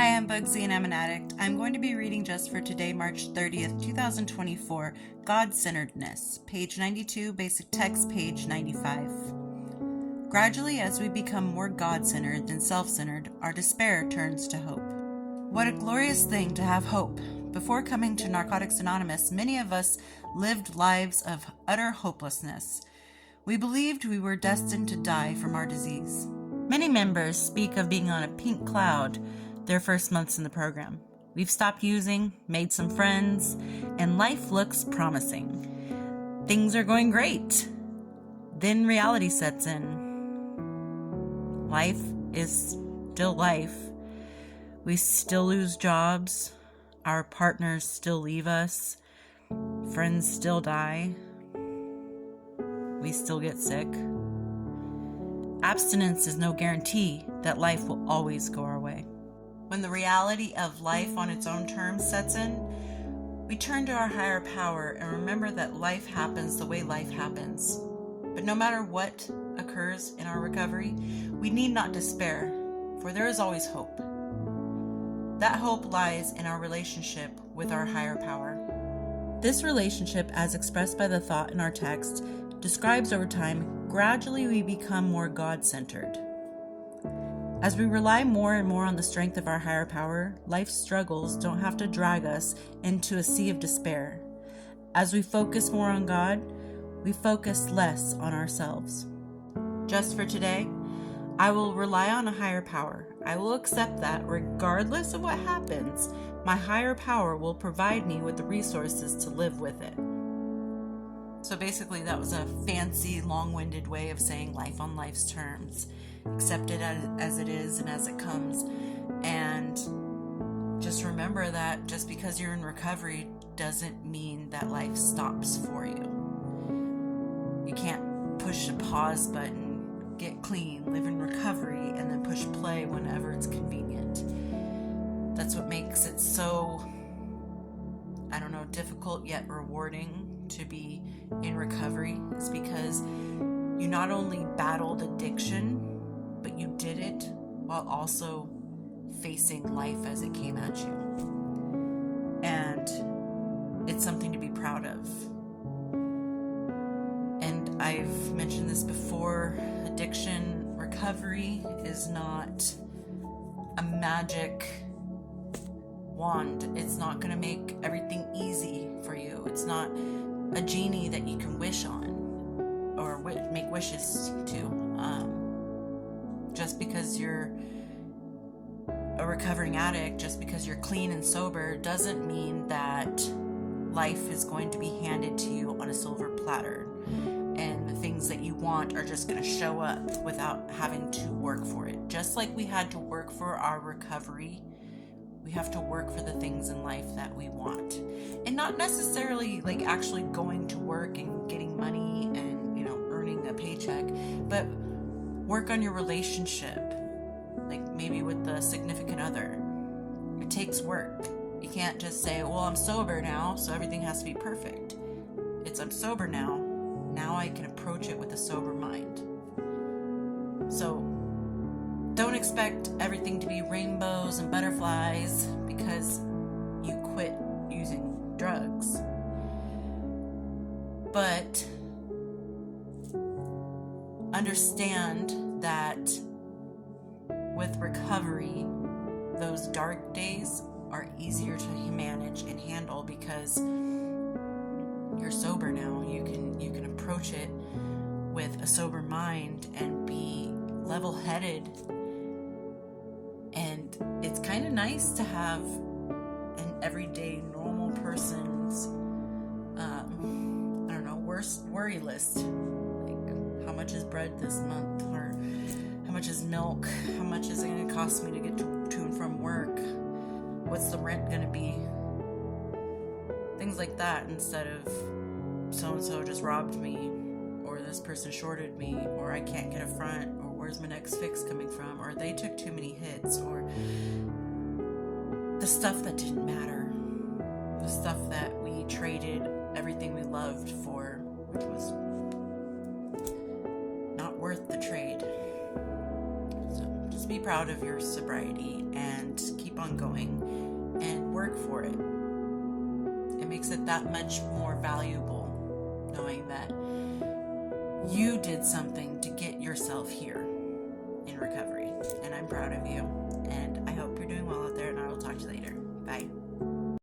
Hi, I'm Bugsy and I'm an addict. I'm going to be reading just for today, March 30th, 2024, God-Centeredness, page 92, basic text, page 95. Gradually, as we become more God-centered than self-centered, our despair turns to hope. What a glorious thing to have hope. Before coming to Narcotics Anonymous, many of us lived lives of utter hopelessness. We believed we were destined to die from our disease. Many members speak of being on a pink cloud their first months in the program. We've stopped using, made some friends, and life looks promising. Things are going great. Then reality sets in. Life is still life. We still lose jobs. Our partners still leave us. Friends still die. We still get sick. Abstinence is no guarantee that life will always go our way. When the reality of life on its own terms sets in, we turn to our higher power and remember that life happens the way life happens. But no matter what occurs in our recovery, we need not despair, for there is always hope. That hope lies in our relationship with our higher power. This relationship, as expressed by the thought in our text, describes over time, gradually we become more God-centered. As we rely more and more on the strength of our higher power, life's struggles don't have to drag us into a sea of despair. As we focus more on God, we focus less on ourselves. Just for today, I will rely on a higher power. I will accept that regardless of what happens, my higher power will provide me with the resources to live with it. So basically, that was a fancy, long-winded way of saying life on life's terms. Accept it as it is and as it comes. And just remember that just because you're in recovery doesn't mean that life stops for you. You can't push a pause button, get clean, live in recovery, and then push play whenever it's convenient. That's what makes it so, difficult yet rewarding to be in recovery, is because you not only battled addiction, but you did it while also facing life as it came at you. And it's something to be proud of. And I've mentioned this before, addiction recovery is not a magic wand. It's not going to make everything easy for you. It's not a genie that you can wish on or make wishes to. Just because you're a recovering addict, just because you're clean and sober, doesn't mean that life is going to be handed to you on a silver platter and the things that you want are just going to show up without having to work for it. Just like we had to work for our recovery, we have to work for the things in life that we want. And not necessarily like actually going to work and getting money and, earning a paycheck, but work on your relationship, like maybe with the significant other. It takes work. You can't just say, well, I'm sober now, so everything has to be perfect. It's I'm sober now. Now I can approach it with a sober mind. So don't expect everything to be rainbows and butterflies because you quit using drugs. But understand that with recovery, those dark days are easier to manage and handle because you're sober now. You can approach it with a sober mind and be level-headed. And it's kind of nice to have an everyday normal person's worry list. Like, how much is bread this month, or how much is milk, how much is it going to cost me to get to and from work, what's the rent going to be, things like that, instead of so-and-so just robbed me, or this person shorted me, or I can't get a front, or where's my next fix coming from, or they took too many hits, or the stuff that didn't matter, the stuff that we traded everything we loved for, which was not worth the trade. So just be proud of your sobriety and keep on going and work for it. It makes it that much more valuable knowing that you did something to get yourself here in recovery, and I'm proud of you.